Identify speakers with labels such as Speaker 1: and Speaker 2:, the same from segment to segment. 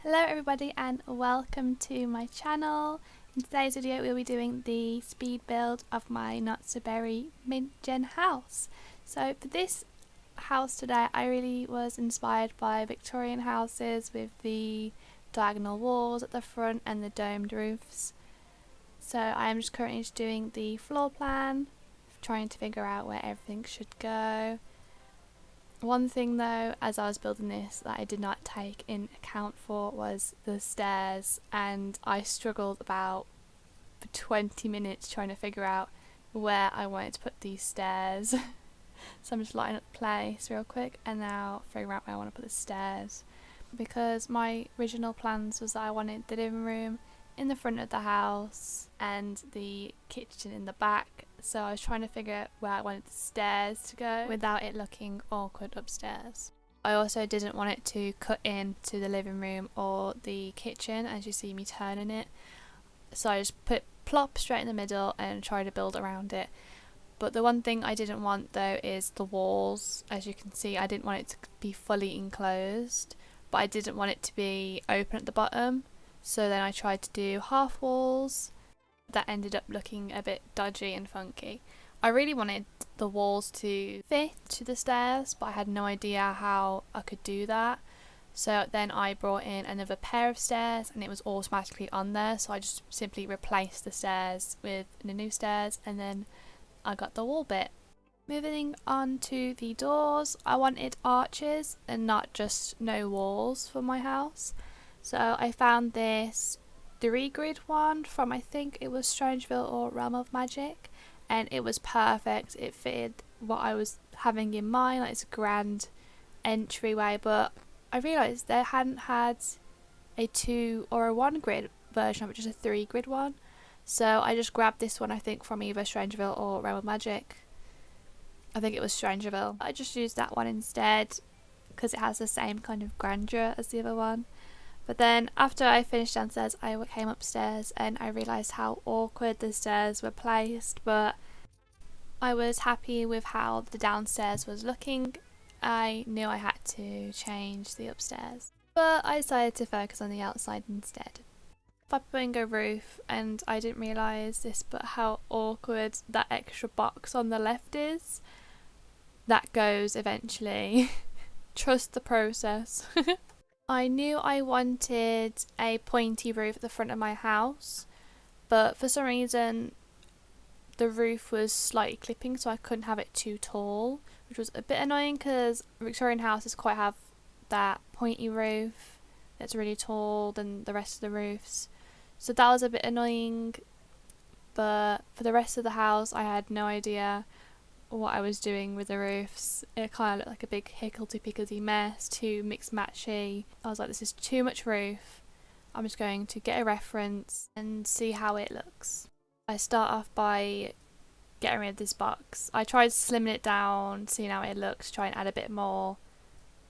Speaker 1: Hello everybody and welcome to my channel. In today's video we'll be doing the speed build of my not so berry mint gen house. So for this house today I really was inspired by Victorian houses with the diagonal walls at the front and the domed roofs. So I am just currently just doing the floor plan, trying to figure out where everything should go. One thing though, as I was building this, that I did not take in account for was the stairs, and I struggled about for 20 minutes trying to figure out where I wanted to put these stairs. So I'm just lighting up the place real quick and now figuring out where I want to put the stairs, because my original plans was that I wanted the living room in the front of the house and the kitchen in the back. So I was trying to figure out where I wanted the stairs to go without it looking awkward upstairs. I also didn't want it to cut into the living room or the kitchen as you see me turning it. So I just put plop straight in the middle and try to build around it. But the one thing I didn't want though is the walls. As you can see, I didn't want it to be fully enclosed, but I didn't want it to be open at the bottom. So then I tried to do half walls. That ended up looking a bit dodgy and funky. I really wanted the walls to fit to the stairs, but I had no idea how I could do that. So then I brought in another pair of stairs and it was automatically on there, so I just simply replaced the stairs with the new stairs and then I got the wall bit. Moving on to the doors, I wanted arches and not just no walls for my house. So I found this 3-grid one from, I think it was Strangeville or Realm of Magic, and it was perfect. It fitted what I was having in mind, like it's a grand entryway, but I realised they hadn't had a 2 or a 1-grid version of it, just a 3-grid one. So I just grabbed this one, I think from either Strangeville or Realm of Magic. I think it was Strangeville. I just used that one instead because it has the same kind of grandeur as the other one. But then after I finished downstairs I came upstairs and I realised how awkward the stairs were placed, but I was happy with how the downstairs was looking. I knew I had to change the upstairs, but I decided to focus on the outside instead by putting a roof. And I didn't realise this, but how awkward that extra box on the left is. That goes eventually. Trust the process. I knew I wanted a pointy roof at the front of my house, but for some reason the roof was slightly clipping, so I couldn't have it too tall, which was a bit annoying because Victorian houses quite have that pointy roof that's really tall than the rest of the roofs. So that was a bit annoying, but for the rest of the house I had no idea what I was doing with the roofs. It kind of looked like a big higgledy-piggledy mess, too mixed-matchy. I was like, this is too much roof. I'm just going to get a reference and see how it looks. I start off by getting rid of this box. I tried slimming it down, seeing how it looks, try and add a bit more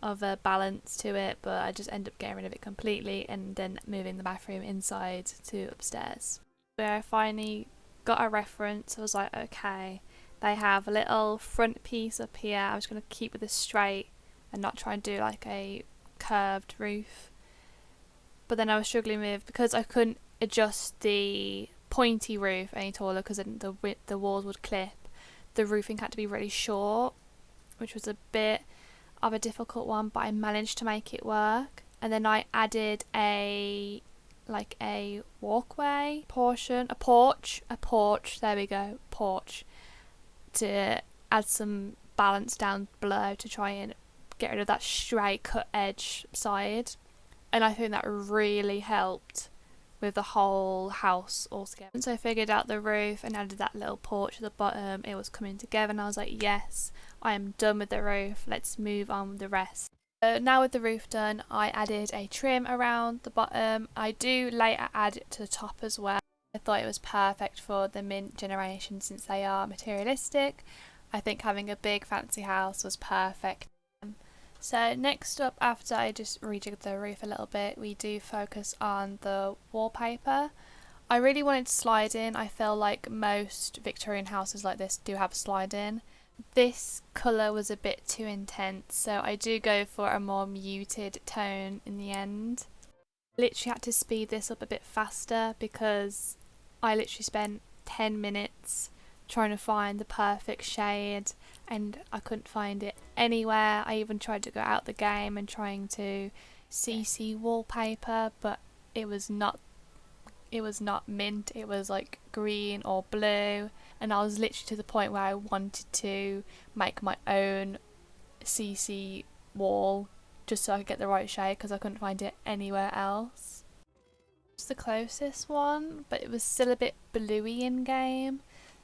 Speaker 1: of a balance to it, but I just end up getting rid of it completely and then moving the bathroom inside to upstairs. Where I finally got a reference, I was like, okay, they have a little front piece up here. I was going to keep this straight and not try and do like a curved roof. But then I was struggling with, because I couldn't adjust the pointy roof any taller because then the walls would clip. The roofing had to be really short, which was a bit of a difficult one, but I managed to make it work. And then I added a walkway portion, a porch, there we go, porch, to add some balance down below to try and get rid of that straight cut edge side. And I think that really helped with the whole house altogether. Once I figured out the roof and added that little porch at the bottom, it was coming together and I was like, yes, I am done with the roof, let's move on with the rest. So now with the roof done, I added a trim around the bottom. I do later add it to the top as well. I thought it was perfect for the mint generation since they are materialistic. I think having a big fancy house was perfect. So next up, after I just rejigged the roof a little bit, we do focus on the wallpaper. I really wanted to slide in. I feel like most Victorian houses like this do have slide in. This colour was a bit too intense, so I do go for a more muted tone in the end. Literally had to speed this up a bit faster because I literally spent 10 minutes trying to find the perfect shade and I couldn't find it anywhere. I even tried to go out the game and trying to CC Wallpaper, but it was not mint. It was like green or blue, and I was literally to the point where I wanted to make my own CC wall just so I could get the right shade because I couldn't find it anywhere else. It's the closest one, but it was still a bit bluey in game,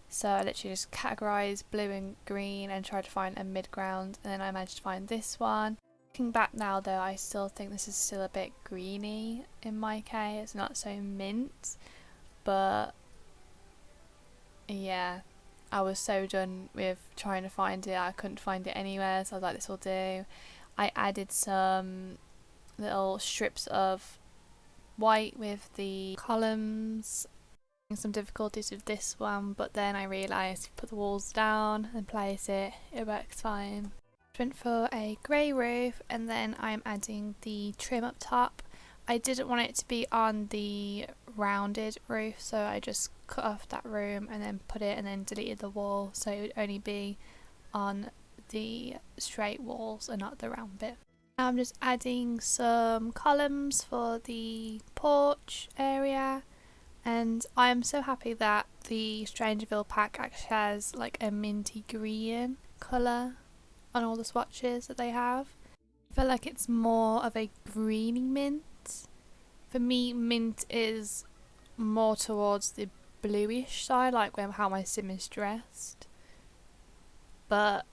Speaker 1: so I literally just categorised blue and green and tried to find a mid ground, and then I managed to find this one. Looking back now though, I still think this is still a bit greeny in my case. It's not so mint, but yeah, I was so done with trying to find it. I couldn't find it anywhere, so I was like, this will do. I added some little strips of white with the columns. Some difficulties with this one, but then I realised if you put the walls down and place it works fine. Went for a grey roof, and then I'm adding the trim up top. I didn't want it to be on the rounded roof, so I just cut off that room and then put it and then deleted the wall, so it would only be on the straight walls and not the round bit. Now I'm just adding some columns for the porch area, and I am so happy that the Strangerville pack actually has like a minty green colour on all the swatches that they have. I feel like it's more of a greeny mint. For me, mint is more towards the bluish side, like how my sim is dressed. But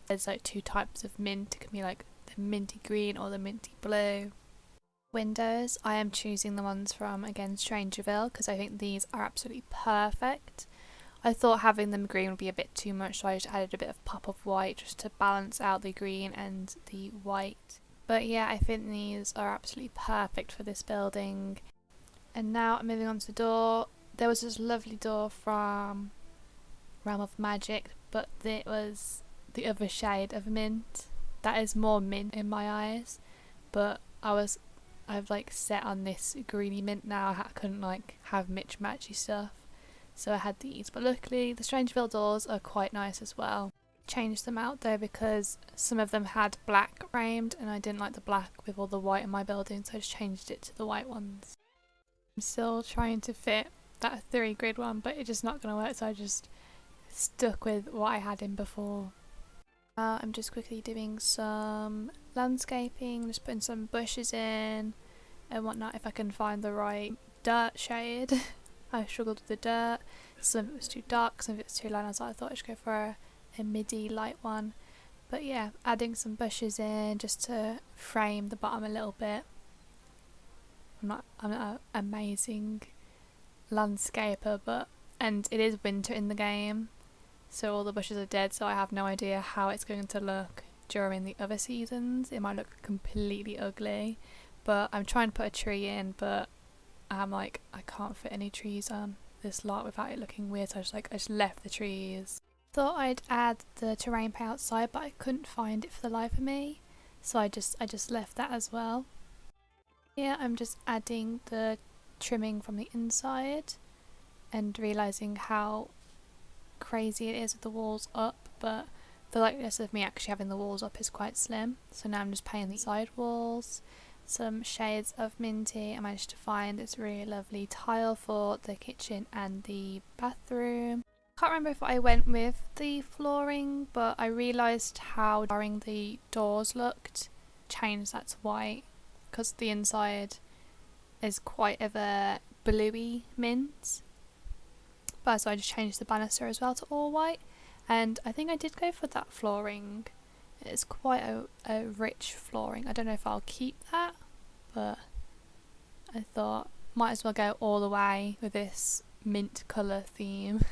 Speaker 1: there's like two types of mint. It can be like the minty green or the minty blue. Windows, I am choosing the ones from, again, Strangerville, because I think these are absolutely perfect. I thought having them green would be a bit too much, so I just added a bit of pop of white just to balance out the green and the white. But yeah, I think these are absolutely perfect for this building. And now I'm moving on to the door. There was this lovely door from Realm of Magic, but it was the other shade of mint. That is more mint in my eyes, but I've like set on this greeny mint now. I couldn't like have matchy stuff, so I had these. But luckily the Strangerville doors are quite nice as well. Changed them out though because some of them had black framed and I didn't like the black with all the white in my building, so I just changed it to the white ones. I'm still trying to fit that 3 grid one, but it's just not going to work, so I just stuck with what I had in before. I'm just quickly doing some landscaping, just putting some bushes in and whatnot if I can find the right dirt shade. I struggled with the dirt, some of it was too dark, some of it was too light, so I thought I should go for a midi light one. But yeah, adding some bushes in just to frame the bottom a little bit. I'm not an amazing landscaper, and it is winter in the game, so all the bushes are dead, so I have no idea how it's going to look during the other seasons. It might look completely ugly, but I'm trying to put a tree in, but I'm like, I can't fit any trees on this lot without it looking weird, so I just left the trees. Thought I'd add the terrain paint outside, but I couldn't find it for the life of me, so I just left that as well. Here I'm just adding the trimming from the inside and realising how crazy it is with the walls up, but the likeliness of me actually having the walls up is quite slim, so now I'm just painting the side walls. Some shades of minty. I managed to find this really lovely tile for the kitchen and the bathroom. Can't remember if I went with the flooring, but I realised how jarring the doors looked. Changed that to white because the inside is quite of a bluey mint. But so I just changed the banister as well to all white, and I think I did go for that flooring. It's quite a rich flooring. I don't know if I'll keep that, but I thought might as well go all the way with this mint colour theme.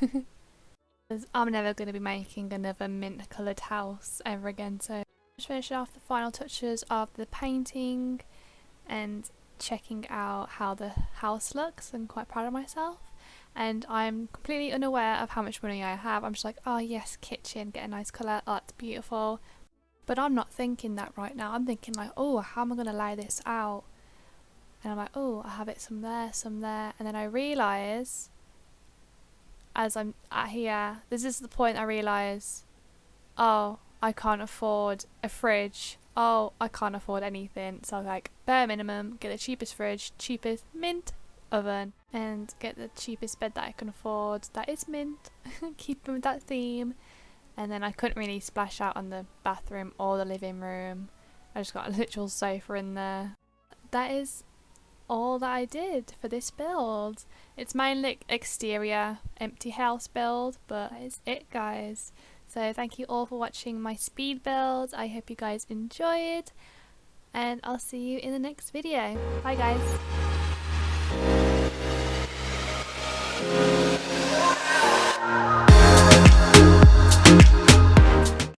Speaker 1: I'm never going to be making another mint coloured house ever again, so just finishing off the final touches of the painting and checking out how the house looks. I'm quite proud of myself, and I'm completely unaware of how much money I have. I'm just like, oh yes, kitchen, get a nice colour, oh it's beautiful. But I'm not thinking that right now. I'm thinking like, oh, how am I going to lay this out? And I'm like, oh, I have it some there, and then I realise as I'm at here, this is the point I realise, oh, I can't afford a fridge. Oh, I can't afford anything. So I was like, bare minimum, get the cheapest fridge, cheapest mint oven, and get the cheapest bed that I can afford. That is mint. Keep with that theme. And then I couldn't really splash out on the bathroom or the living room. I just got a literal sofa in there. That is all that I did for this build. It's my like exterior empty house build, but that is it, guys. So thank you all for watching my speed build. I hope you guys enjoyed, and I'll see you in the next video. Bye guys.